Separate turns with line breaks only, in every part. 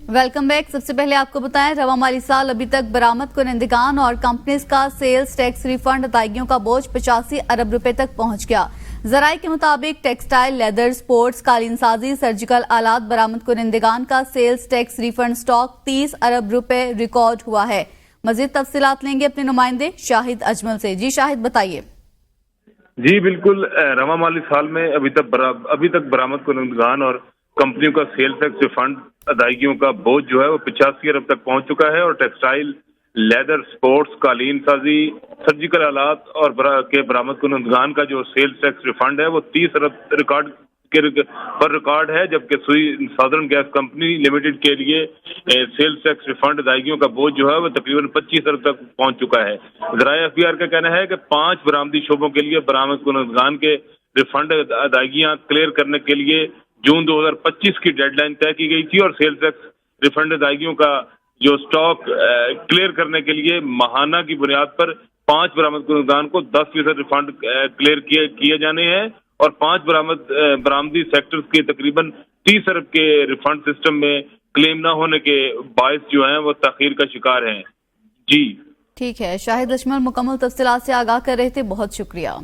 Welcome back. सबसे पहले आपको बताएं, रवा माली साल अभी तक बरामद कुनंदगान और कंपनीज का सेल्स टैक्स रिफंड अदायगियों का बोझ 85 अरब रुपए तक पहुंच गया। जराये के मुताबिक टेक्सटाइल, लेदर, स्पोर्ट्स, कालीन साजी, सर्जिकल आलात बरामद कुनंदगान का सेल्स टैक्स रिफंड स्टॉक 30 अरब रुपए रिकॉर्ड हुआ है। मजीद तफसीलात लेंगे अपने नुमाइंदे शाहिद अजमल से। जी शाहिद, बताइए।
जी बिल्कुल, रवा माली साल में अभी तक बरामद कुनंदगान और कंपनियों का सेल टैक्स रिफंड अदायगियों का बोझ जो है वो 85 अरब तक पहुंच चुका है और टेक्सटाइल, लेदर, स्पोर्ट्स, कालीन साजी, सर्जिकल आलात और के बरामद कुनंदगान का जो सेल टैक्स रिफंड है वो 30 अरब रिकॉर्ड है, जबकि साउदर्न गैस कंपनी लिमिटेड के लिए सेल्स टैक्स रिफंड अदायगियों का बोझ जो है वो तकरीबन 25 अरब तक पहुंच चुका है। ज़राए अखबार का कहना है कि 5 बरामदी शोबों के लिए बरामद कुनंदगान के रिफंड अदायगियां क्लियर करने के लिए जून 2025 की डेडलाइन तय की गई थी और सेल्स टैक्स रिफंड अदायगियों का जो स्टॉक क्लियर करने के लिए माहाना की बुनियाद पर 5 बरामद कुनंदगान को 10% रिफंड क्लियर किए जाने हैं और 5 बरामदी सेक्टर्स के तकरीबन 30 अरब के रिफंड सिस्टम में क्लेम ना होने के बायस जो हैं वो ताखीर का शिकार हैं। जी
ठीक है, शाहिद अजमल मुकम्मल तफसीलात से आगाह कर रहे थे, बहुत शुक्रिया।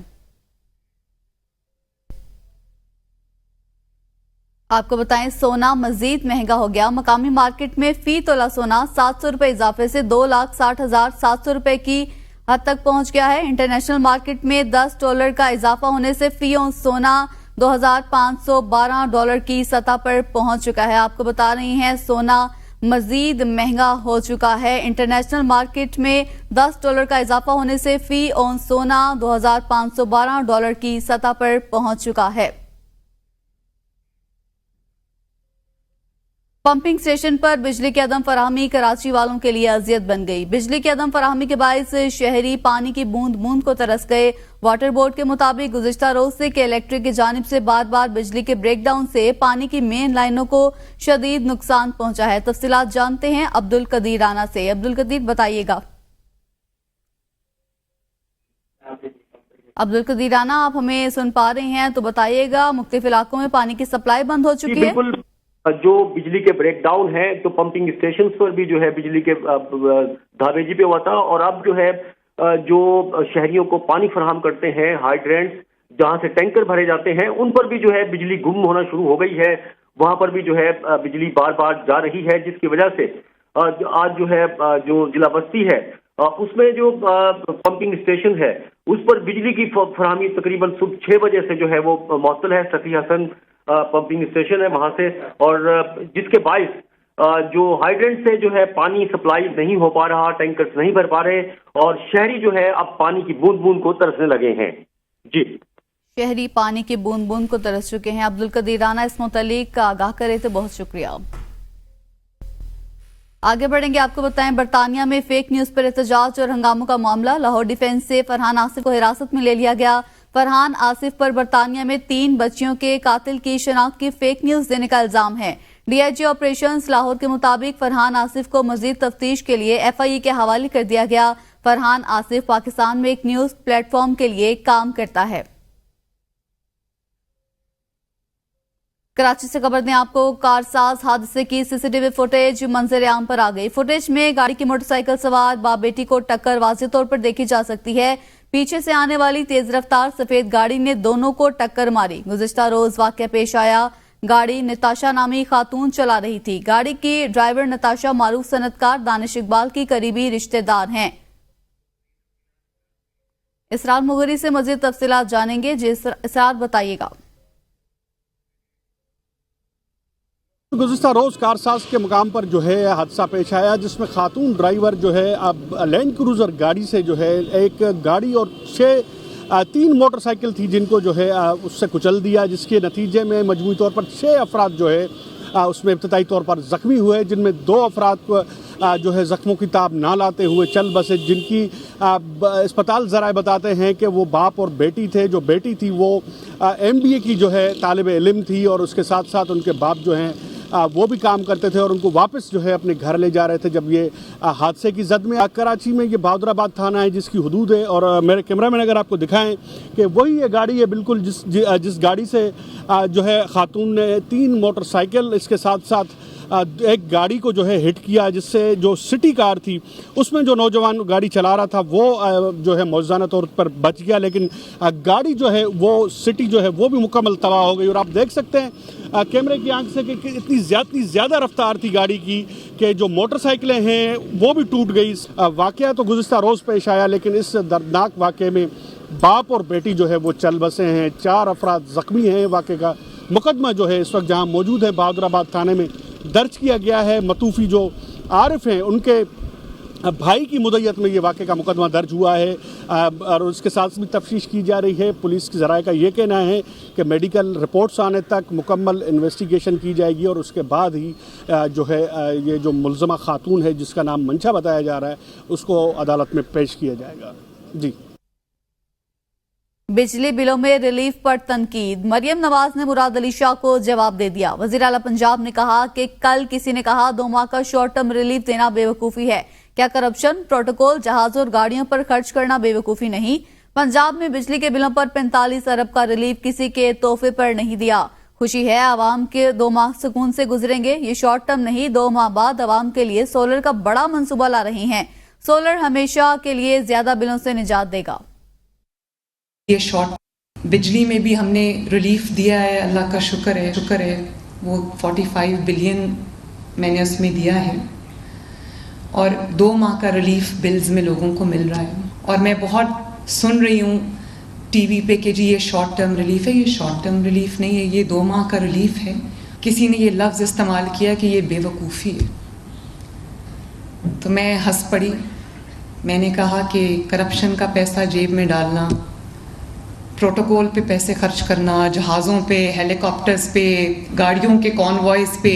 आपको बताएं, सोना मजीद महंगा हो गया। मकामी मार्केट में फी तोला सोना 700 रुपए इजाफे से 2,60,700 रुपए की हद तक पहुंच गया है। इंटरनेशनल मार्केट में $10 का इजाफा होने से फी औंस सोना $2,512 की सतह पर पहुंच चुका है। आपको बता रही हैं, सोना मजीद महंगा हो चुका है। इंटरनेशनल मार्केट में $10 का इजाफा होने से फी औंस सोना $2,512 की सतह पर पहुंच चुका है। पंपिंग स्टेशन पर बिजली की अदम फराहमी कराची वालों के लिए अजियत बन गई। बिजली की अदम फराहमी के बायस शहरी पानी की बूंद बूंद को तरस गए। वाटर बोर्ड के मुताबिक गुज़िश्ता रोज से के इलेक्ट्रिक की जानिब से बार बार बिजली के ब्रेकडाउन से पानी की मेन लाइनों को शदीद नुकसान पहुंचा है। तफसीलात जानते हैं अब्दुल कदीर राना से। अब्दुल कदीर, बताइएगा। अब्दुल कदीर राना, आप हमें सुन पा रहे हैं तो बताइएगा, मुख्तलिफ इलाकों में पानी की सप्लाई बंद हो चुकी है।
जो बिजली के ब्रेकडाउन है तो पंपिंग स्टेशन पर भी जो है बिजली के धावेजी पे हुआ था और अब जो है जो शहरियों को पानी फराहम करते हैं हाइड्रेंट्स जहां से टैंकर भरे जाते हैं उन पर भी जो है बिजली गुम होना शुरू हो गई है। वहां पर भी जो है बिजली बार बार जा रही है, जिसकी वजह से आज जो है जो जिला बस्ती है उसमें जो पंपिंग स्टेशन है उस पर बिजली की फराहमी तकरीबन सुबह 6 बजे से जो है वो मअतल है। सफी हसन पंपिंग स्टेशन है वहां से, और जिसके बायस जो हाइड्रेंट से जो है पानी सप्लाई नहीं हो पा रहा, टैंकर्स नहीं भर पा रहे और शहरी जो है अब पानी की बूंद बूंद को तरसने लगे हैं। जी,
शहरी पानी की बूंद बूंद को तरस चुके हैं। अब्दुल कदीर राना इस मुतालिक आगाह करे थे, बहुत शुक्रिया। आगे बढ़ेंगे, आपको बताएं, बरतानिया में फेक न्यूज पर एहतजाज और हंगामों का मामला। लाहौर डिफेंस से फरहान आसिफ को हिरासत में ले लिया गया। फरहान आसिफ पर बरतानिया में 3 बच्चियों के कातिल की शनाख्त की फेक न्यूज देने का इल्जाम है। डीआईजी ऑपरेशंस लाहौर के मुताबिक फरहान आसिफ को मजीद तफ्तीश के लिए एफआईए के हवाले कर दिया गया। फरहान आसिफ पाकिस्तान में एक न्यूज प्लेटफॉर्म के लिए काम करता है। कराची से खबर दें आपको, कारसाज हादसे की सीसीटीवी फुटेज मंजर आम पर आ गई। फुटेज में गाड़ी की मोटरसाइकिल सवार बाप बेटी को टक्कर वाज़ेह तौर पर देखी जा सकती है। पीछे से आने वाली तेज रफ्तार सफेद गाड़ी ने दोनों को टक्कर मारी। गुज़िश्ता रोज वाकया पेश आया। गाड़ी नताशा नामी खातून चला रही थी। गाड़ी की ड्राइवर नताशा मारूफ सनतकार दानिश इकबाल की करीबी रिश्तेदार हैं। इसरार मुगरी से मजीद तफसीलात जानेंगे। जी इसरार, बताइएगा।
गुज़िश्ता रोज़ कारसाज के मुकाम पर जो है हादसा पेश आया, जिसमें खातून ड्राइवर जो है अब लैंड क्रूज़र गाड़ी से जो है एक गाड़ी और 3 मोटरसाइकिल थी जिनको जो है उससे कुचल दिया, जिसके नतीजे में मजमूई तौर पर 6 अफराद जो है उसमें इब्तदाई तौर पर ज़ख्मी हुए, जिनमें 2 अफराद को जो है ज़ख्मों की ताब ना लाते हुए चल बसे, जिनकी अस्पताल ज़राए बताते हैं कि वो बाप और बेटी थे। जो बेटी थी वो MBA की जो है तालिब इल्म थी और उसके साथ साथ उनके बाप जो हैं वो भी काम करते थे और उनको वापस जो है अपने घर ले जा रहे थे जब ये हादसे की जद में। कराची में ये बहादुराबाद थाना है जिसकी हदूद है और मेरे कैमरामैन अगर आपको दिखाएं कि वही ये गाड़ी है बिल्कुल जिस गाड़ी से जो है खातून ने 3 मोटरसाइकिल इसके साथ साथ एक गाड़ी को जो है हिट किया, जिससे जो सिटी कार थी उसमें जो नौजवान गाड़ी चला रहा था वो जो है मौजूदा तौर पर बच गया, लेकिन गाड़ी जो है वो सिटी जो है वो भी मुकम्मल तबाह हो गई। और आप देख सकते हैं कैमरे की आंख से कि इतनी ज़्यादा रफ्तार थी गाड़ी की कि जो मोटरसाइकिलें हैं वो भी टूट गई। वाक़या तो गुज़िश्ता रोज़ पेश आया, लेकिन इस दर्दनाक वाक़े में बाप और बेटी जो है वो चल बसे हैं। 4 अफराद ज़ख्मी हैं। वाक़े का मुकदमा जो है इस वक्त जहाँ मौजूद है बहादुराबाद थाने में दर्ज किया गया है। मतूफ़ी जो आरिफ हैं उनके भाई की मुद्दत में ये वाक़े का मुकदमा दर्ज हुआ है और उसके साथ भी तफ्तीश की जा रही है। पुलिस के ज़राए का ये कहना है कि मेडिकल रिपोर्ट्स आने तक मुकम्मल इन्वेस्टिगेशन की जाएगी और उसके बाद ही जो है ये जो मुलज़मा खातून है जिसका नाम मंशा बताया जा रहा है उसको अदालत में पेश किया जाएगा। जी।
बिजली बिलों में रिलीफ पर तनकीद, मरियम नवाज ने मुराद अली शाह को जवाब दे दिया। वज़ीर आला पंजाब ने कहा कि कल किसी ने कहा 2 माह का शॉर्ट टर्म रिलीफ देना बेवकूफ़ी है। क्या करप्शन, प्रोटोकॉल, जहाज़ों और गाड़ियों पर खर्च करना बेवकूफ़ी नहीं? पंजाब में बिजली के बिलों पर 45 अरब का रिलीफ किसी के तोहफे पर नहीं दिया। खुशी है, आवाम के 2 माह सुकून से गुजरेंगे। ये शॉर्ट टर्म नहीं, 2 माह बाद आवाम के लिए सोलर का बड़ा मंसूबा ला रही हैं। सोलर हमेशा के लिए ज्यादा बिलों से निजात देगा।
ये शॉर्ट बिजली में भी हमने रिलीफ दिया है, अल्लाह का शुक्र है। वो 45 बिलियन मैंने उसमें दिया है और 2 माह का रिलीफ बिल्स में लोगों को मिल रहा है। और मैं बहुत सुन रही हूँ टीवी पे कि जी ये शॉर्ट टर्म रिलीफ है। ये शॉर्ट टर्म रिलीफ नहीं है, ये 2 माह का रिलीफ है। किसी ने ये लफ्ज़ इस्तेमाल किया कि ये बेवकूफ़ी है, तो मैं हंस पड़ी। मैंने कहा कि करप्शन का पैसा जेब में डालना, प्रोटोकॉल पे पैसे खर्च करना, जहाज़ों पे, हेलीकॉप्टर्स पे, गाड़ियों के कॉन्वॉयज़ पे,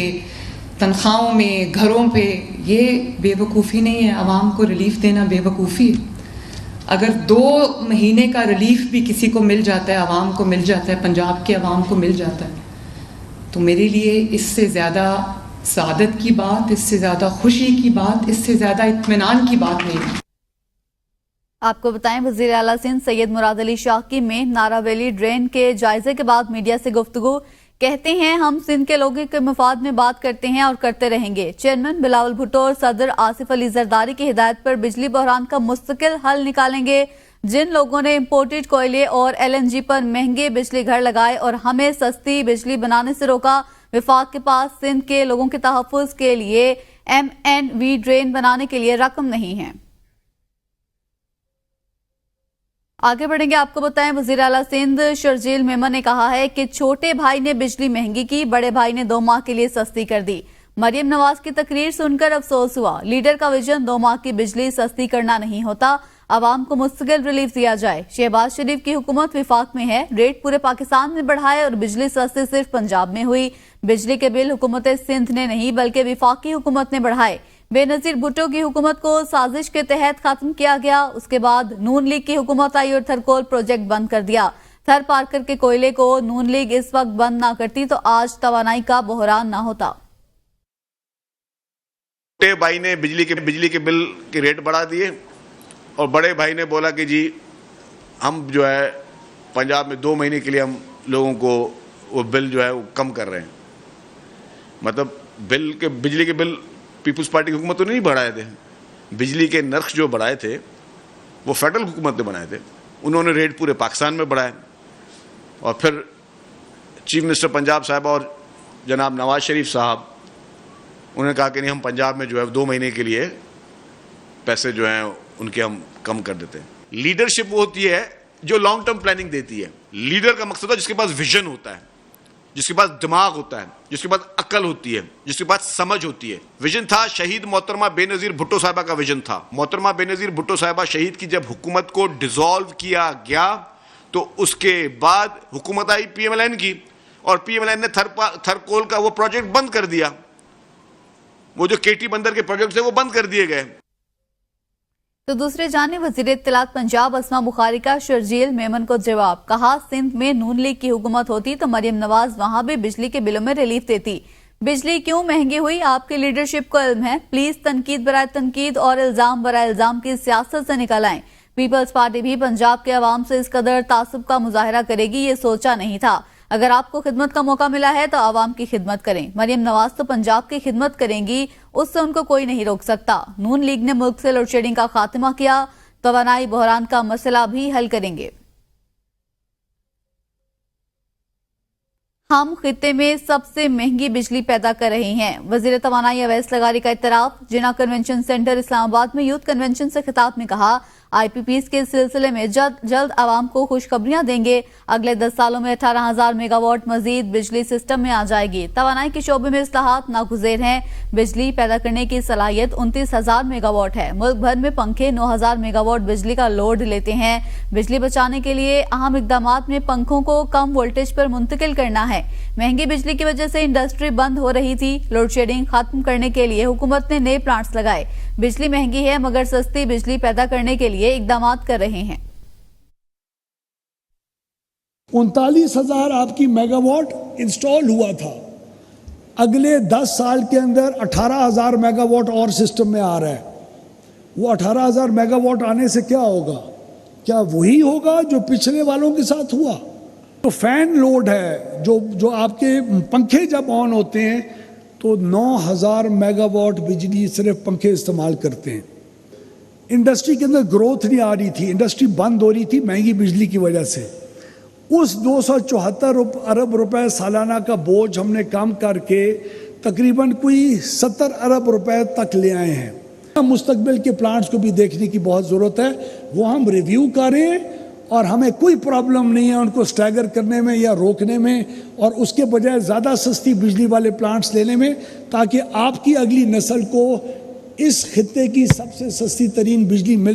तनख्वाहों में, घरों पे, ये बेवकूफ़ी नहीं है। आवाम को रिलीफ देना बेवकूफ़ी है। अगर 2 महीने का रिलीफ भी किसी को मिल जाता है, आवाम को मिल जाता है, पंजाब के आवाम को मिल जाता है, तो मेरे लिए इससे ज़्यादा सादत की बात, इससे ज़्यादा खुशी की बात, इससे ज़्यादा इत्मीनान की बात नहीं है।
आपको बताएं, वज़ीर आला सिंध सैयद मुराद अली शाह की में नारावली ड्रेन के जायजे के बाद मीडिया से गुफ्तगू। कहते हैं हम सिंध के लोगों के मफाद में बात करते हैं और करते रहेंगे। चेयरमैन बिलावल भुट्टो और सदर आसिफ अली जरदारी की हिदायत पर बिजली बहरान का मुस्तकिल हल निकालेंगे। जिन लोगों ने इम्पोर्टेड कोयले और LNG पर महंगे बिजली घर लगाए और हमें सस्ती बिजली बनाने से रोका, विफाक के पास सिंध के लोगों के तहफ़्फ़ुज़ के लिए MNV ड्रेन बनाने के लिए रकम नहीं है। आगे बढ़ेंगे, आपको बताएं, वज़ीर आला सिंध शर्जील मेमन ने कहा है कि छोटे भाई ने बिजली महंगी की, बड़े भाई ने 2 माह के लिए सस्ती कर दी। मरियम नवाज की तकरीर सुनकर अफसोस हुआ। लीडर का विजन 2 माह की बिजली सस्ती करना नहीं होता, आवाम को मुस्तकिल रिलीफ दिया जाए। शहबाज शरीफ की हुकूमत विफाक में है, रेट पूरे पाकिस्तान में बढ़ाए और बिजली सस्ती सिर्फ पंजाब में हुई। बिजली के बिल हुकूमत सिंध ने नहीं बल्कि विफाकी हुकूमत ने बढ़ाए। बेनजीर भुट्टो की हुकूमत को साजिश के तहत खत्म किया गया। उसके बाद नून लीग की हुकूमत आई और थरकोल प्रोजेक्ट बंद कर दिया। थर पार्कर के कोयले को नून लीग इस वक्त बंद ना करती तो आज तवानाई का बहरान ना होता।
छोटे भाई ने बिजली के बिल के रेट बढ़ा दिए और बड़े भाई ने बोला कि जी हम जो है पंजाब में 2 महीने के लिए हम लोगों को वो बिल जो है वो कम कर रहे हैं। मतलब बिजली के बिल पीपुल्स पार्टी की हुकूमत तो नहीं बढ़ाए थे। बिजली के नर्ख जो बढ़ाए थे वो फेडरल हुकूमत ने बनाए थे। उन्होंने रेट पूरे पाकिस्तान में बढ़ाए और फिर चीफ मिनिस्टर पंजाब साहब और जनाब नवाज शरीफ साहब उन्होंने कहा कि नहीं हम पंजाब में जो है 2 महीने के लिए पैसे जो हैं उनके हम कम कर देते हैं। लीडरशिप वो होती है जो लॉन्ग टर्म प्लानिंग देती है। लीडर का मकसद है जिसके पास विजन होता है, जिसके पास दिमाग होता है, जिसके पास अक्ल होती है, जिसके पास समझ होती है। विजन था शहीद मोहतरमा बेनज़ीर भुट्टो साहिबा का विजन था। मोहतरमा बेनज़ीर भुट्टो साहिबा शहीद की जब हुकूमत को डिसॉल्व किया गया तो उसके बाद हुकूमत आई PMLN की और PMLN ने थरकोल का वो प्रोजेक्ट बंद कर दिया। वो जो KT बंदर के प्रोजेक्ट थे वो बंद कर दिए गए।
तो दूसरे जानिब वज़ीर इत्तलात पंजाब अस्मा बुखारी का शर्जील मेमन को जवाब। कहा सिंध में नून लीग की हुकूमत होती तो मरियम नवाज वहां भी बिजली के बिलों में रिलीफ देती। बिजली क्यों महंगी हुई आपकी लीडरशिप को इल्म है। प्लीज तनकीद बराए तनकीद और इल्जाम बराए इल्जाम की सियासत से निकल आएं। पीपल्स पार्टी भी पंजाब के अवाम से इस कदर तासुब का मुजाहरा करेगी ये सोचा नहीं था। اگر آپ کو خدمت کا موقع ملا ہے تو عوام کی خدمت کریں۔ مریم نواز تو پنجاب کی خدمت کریں گی، اس سے ان کو کوئی نہیں روک سکتا۔ نون لیگ نے ملک سے لوڈ شیڈنگ کا خاتمہ کیا، توانائی بحران کا مسئلہ بھی حل کریں گے۔ ہم خطے میں سب سے مہنگی بجلی پیدا کر رہے ہیں، وزیر توانائی اویس لغاری کا اعتراف۔ جناح کنونشن سینٹر اسلام آباد میں یوتھ کنونشن سے خطاب میں کہا، آئی پی پیز کے سلسلے میں جلد عوام کو خوشخبریاں دیں گے۔ اگلے 10 سالوں میں 18,000 میگا واٹ مزید بجلی سسٹم میں آ جائے گی۔ توانائی کے شعبے میں اصلاحات ناگزیر ہیں۔ بجلی پیدا کرنے کی صلاحیت 29,000 میگا واٹ ہے۔ ملک بھر میں پنکھے 9,000 میگا واٹ بجلی کا لوڈ لیتے ہیں۔ بجلی بچانے کے لیے اہم اقدامات میں پنکھوں کو کم وولٹیج پر منتقل کرنا ہے۔ مہنگی بجلی کی وجہ سے انڈسٹری بند ہو رہی تھی۔ لوڈ شیڈنگ ختم کرنے کے لیے حکومت نے نئے پلانٹس لگائے۔ بجلی مہنگی ہے مگر سستی بجلی پیدا کرنے کے لیے اقدامات کر رہے ہیں۔
39,000 آپ کی میگا واٹ انسٹال ہوا تھا، اگلے 10 سال کے اندر 18,000 میگا واٹ اور سسٹم میں آ رہا ہے۔ وہ 18,000 میگا واٹ آنے سے کیا ہوگا؟ کیا وہی ہوگا جو پچھلے والوں کے ساتھ ہوا؟ تو فین لوڈ ہے، جو آپ کے پنکھے جب آن ہوتے ہیں تو 9,000 میگا واٹ بجلی صرف پنکھے استعمال کرتے ہیں۔ انڈسٹری کے اندر گروتھ نہیں آ رہی تھی، انڈسٹری بند ہو رہی تھی مہنگی بجلی کی وجہ سے۔ اس 274 ارب روپے سالانہ کا بوجھ ہم نے کم کر کے تقریباً کوئی 70 ارب روپے تک لے آئے ہیں۔ مستقبل کے پلانٹس کو بھی دیکھنے کی بہت ضرورت ہے، وہ ہم ریویو کریں اور ہمیں کوئی پرابلم نہیں ہے ان کو سٹیگر کرنے میں یا روکنے میں، اور اس کے بجائے زیادہ سستی بجلی والے پلانٹس لینے میں، تاکہ آپ کی اگلی نسل کو اس خطے کی سب سے سستی ترین بجلی مل۔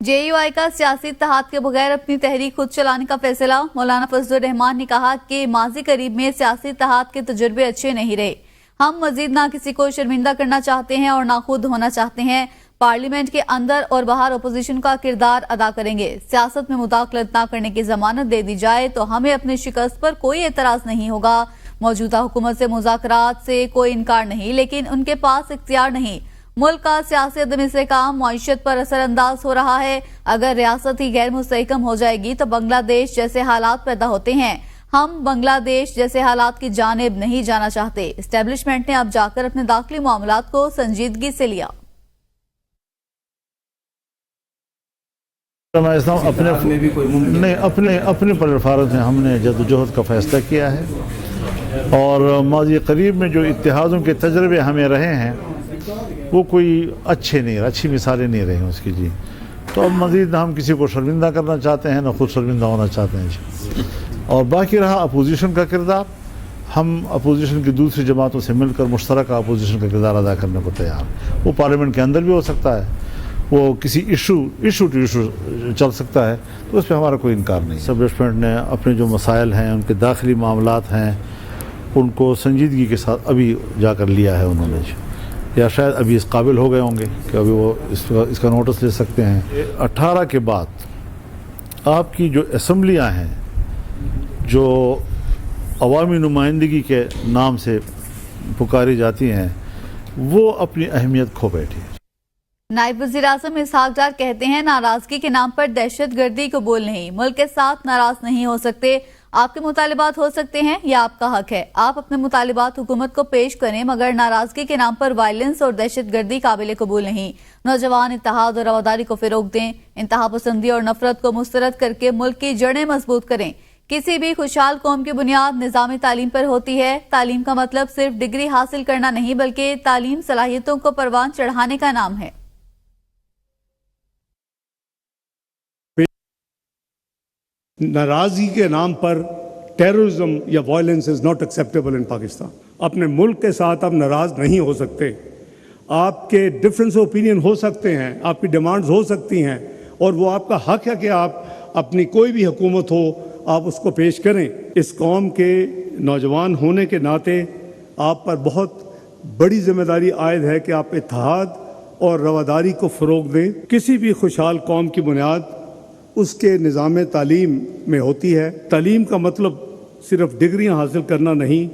جے یو آئی کا سیاسی اتحاد کے بغیر اپنی تحریک خود چلانے کا فیصلہ۔ مولانا فضل الرحمان نے کہا کہ ماضی قریب میں سیاسی اتحاد کے تجربے اچھے نہیں رہے۔ ہم مزید نہ کسی کو شرمندہ کرنا چاہتے ہیں اور نہ خود ہونا چاہتے ہیں۔ پارلیمنٹ کے اندر اور باہر اپوزیشن کا کردار ادا کریں گے۔ سیاست میں مداخلت نہ کرنے کی ضمانت دے دی جائے تو ہمیں اپنی شکست پر کوئی اعتراض نہیں ہوگا۔ موجودہ حکومت سے مذاکرات سے کوئی انکار نہیں، لیکن ان کے پاس اختیار نہیں۔ ملک کا سیاسی عدم استحکام معیشت پر اثر انداز ہو رہا ہے۔ اگر ریاست ہی غیر مستحکم ہو جائے گی تو بنگلہ دیش جیسے حالات پیدا ہوتے ہیں۔ ہم بنگلہ دیش جیسے حالات کی جانب نہیں جانا چاہتے۔ اسٹیبلشمنٹ نے اب جا کر اپنے داخلی معاملات کو سنجیدگی سے لیا۔
اپنے پلیٹفارم سے ہم نے جدوجہد کا فیصلہ کیا ہے، اور ماضی قریب میں جو اتحادوں کے تجربے ہمیں رہے ہیں وہ کوئی اچھی مثالیں نہیں رہی اس کی جی۔ تو اب مزید نہ ہم کسی کو شرمندہ کرنا چاہتے ہیں نہ خود شرمندہ ہونا چاہتے ہیں جی۔ اور باقی رہا اپوزیشن کا کردار، ہم اپوزیشن کی دوسری جماعتوں سے مل کر مشترکہ اپوزیشن کا کردار ادا کرنے کو تیار ہیں۔ وہ پارلیمنٹ کے اندر بھی ہو سکتا ہے، وہ کسی ایشو ٹو ایشو چل سکتا ہے، تو اس پہ ہمارا کوئی انکار نہیں۔ اسٹیبلشمنٹ نے اپنے جو مسائل ہیں، ان کے داخلی معاملات ہیں، ان کو سنجیدگی کے ساتھ ابھی جا کر لیا ہے انہوں نے، یا شاید ابھی اس قابل ہو گئے ہوں گے کہ ابھی وہ اس کا نوٹس لے سکتے ہیں۔ 18 کے بعد آپ کی جو اسمبلیاں ہیں جو عوامی نمائندگی کے نام سے پکاری جاتی ہیں، وہ اپنی اہمیت کھو بیٹھی ہے۔
نائب وزیر اعظم اسحاق ڈار کہتے ہیں ناراضگی کے نام پر دہشت گردی قبول نہیں، ملک کے ساتھ ناراض نہیں ہو سکتے۔ آپ کے مطالبات ہو سکتے ہیں، یہ آپ کا حق ہے، آپ اپنے مطالبات حکومت کو پیش کریں، مگر ناراضگی کے نام پر وائلنس اور دہشت گردی قابل قبول نہیں۔ نوجوان اتحاد اور رواداری کو فروغ دیں، انتہا پسندی اور نفرت کو مسترد کر کے ملک کی جڑیں مضبوط کریں۔ کسی بھی خوشحال قوم کی بنیاد نظام تعلیم پر ہوتی ہے۔ تعلیم کا مطلب صرف ڈگری حاصل کرنا نہیں، بلکہ تعلیم صلاحیتوں کو پروان چڑھانے کا نام ہے۔
ناراضگی کے نام پر ٹیررزم یا violence is not acceptable in Pakistan. اپنے ملک کے ساتھ آپ ناراض نہیں ہو سکتے، آپ کے ڈفرینس اوپینین ہو سکتے ہیں، آپ کی ڈیمانڈز ہو سکتی ہیں، اور وہ آپ کا حق ہے کہ آپ اپنی کوئی بھی حکومت ہو آپ اس کو پیش کریں۔ اس قوم کے نوجوان ہونے کے ناطے آپ پر بہت بڑی ذمہ داری عائد ہے کہ آپ اتحاد اور رواداری کو فروغ دیں۔ کسی بھی خوشحال قوم کی بنیاد اس کے نظام تعلیم میں ہوتی ہے۔ تعلیم کا مطلب صرف ڈگریاں حاصل کرنا نہیں،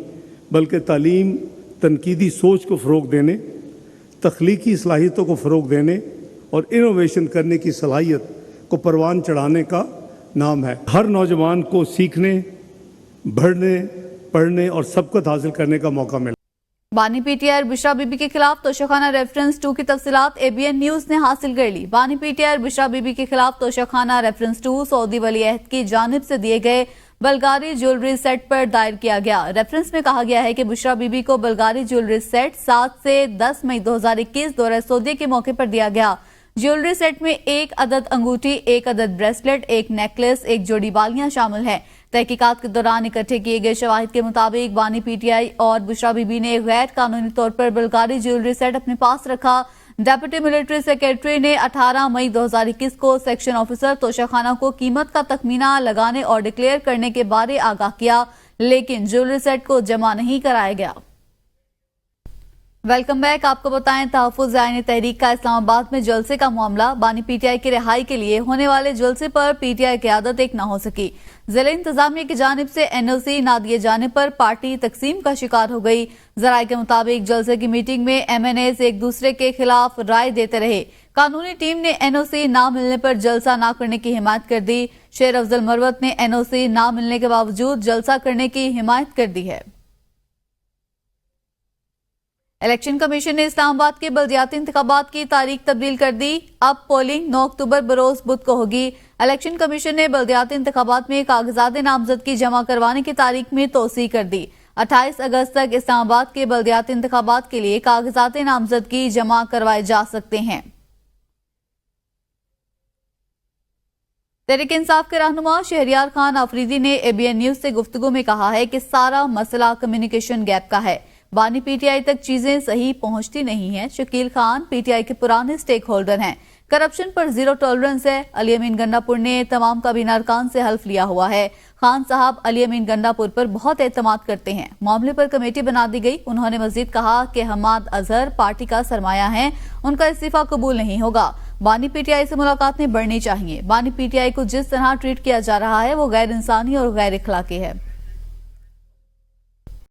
بلکہ تعلیم تنقیدی سوچ کو فروغ دینے، تخلیقی صلاحیتوں کو فروغ دینے اور انوویشن کرنے کی صلاحیت کو پروان چڑھانے کا नाम है। हर नौजवान को सीखने, बढ़ने, पढ़ने और सबकत हासिल करने का मौका मिला।
बानी पीटीआई और बुशरा बीबी के खिलाफ तोशाखाना रेफरेंस 2 की तफसीलात ABN न्यूज ने हासिल कर ली। बानी पीटीआई और बुशरा बीबी के खिलाफ तोशाखाना रेफरेंस 2 सऊदी वली अहद की जानिब से दिए गए बल्गारी ज्वेलरी सेट पर दायर किया गया। रेफरेंस में कहा गया है कि बुशरा बीबी को बल्गारी ज्वेलरी सेट 7 से 10 मई 2021 दौरे सऊदी के मौके पर दिया गया। ज्वेलरी सेट में 1 अदद अंगूठी, 1 अदद ब्रेसलेट, 1 नेकलेस, 1 जोड़ी बालियां शामिल हैं। तहकीकात के दौरान इकट्ठे किए गए शवाहिद के मुताबिक बानी पीटीआई और बुशरा बीबी ने गैर कानूनी तौर पर बल्गारी ज्वेलरी सेट अपने पास रखा। डेप्यूटी मिलिट्री सेक्रेटरी ने 18 मई 2021 को सेक्शन ऑफिसर तोशाखाना को कीमत का तखमीना लगाने और डिक्लेयर करने के बारे आगाह किया, लेकिन ज्वेलरी सेट को जमा नहीं कराया गया। Welcome back. आपको बताएं, तहफ़्फ़ुज़ आईन तहरीक का इस्लामाबाद में जलसे का मामला। बानी पीटीआई की रिहाई के लिए होने वाले जलसे पर पीटीआई क़यादत एक न हो सकी। जिला इंतजामिया की जानिब से NOC ना दिए जाने पर पार्टी तकसीम का शिकार हो गई। जराये के मुताबिक जलसे की मीटिंग में MNAs एक दूसरे के खिलाफ राय देते रहे। कानूनी टीम ने NOC ना मिलने पर जलसा ना करने की हिमायत कर दी। शेर अफजल मरवत ने NOC ना मिलने के बावजूद जलसा करने की हिमायत कर दी है। इलेक्शन कमीशन ने इस्लामाबाद के बल्दियाती इंतखाबात की तारीख तब्दील कर दी। अब पोलिंग 9 अक्टूबर बरोज बुध को होगी। इलेक्शन कमीशन ने बल्दियाती इंतखाबात में कागजात नामजदगी जमा करवाने की तारीख में तोसी कर दी। 28 अगस्त तक इस्लामाबाद के बल्दियाती इंतखाबात के लिए कागजात नामजदगी जमा करवाए जा सकते हैं। तहरीक इंसाफ के रहनुमा शहरियार खान आफरीदी ने ABN न्यूज से गुफ्तगू में कहा है कि सारा मसला कम्युनिकेशन गैप का है। बानी पीटीआई तक चीजें सही पहुंचती नहीं हैं। शकील खान पीटीआई के पुराने स्टेक होल्डर हैं। करप्शन पर जीरो टॉलरेंस है। अली अमीन गंडापुर ने तमाम काबीना अरकान से हल्फ लिया हुआ है। खान साहब अली अमीन गंडापुर पर बहुत एतमाद करते हैं। मामले पर कमेटी बना दी गई। उन्होंने मजीद कहा कि हमाद अजहर पार्टी का सरमाया है, उनका इस्तीफा कबूल नहीं होगा। बानी पीटीआई से मुलाकातें बढ़नी चाहिए। बानी पीटीआई को जिस तरह ट्रीट किया जा रहा है वो गैर इंसानी और गैर इखलाकी है।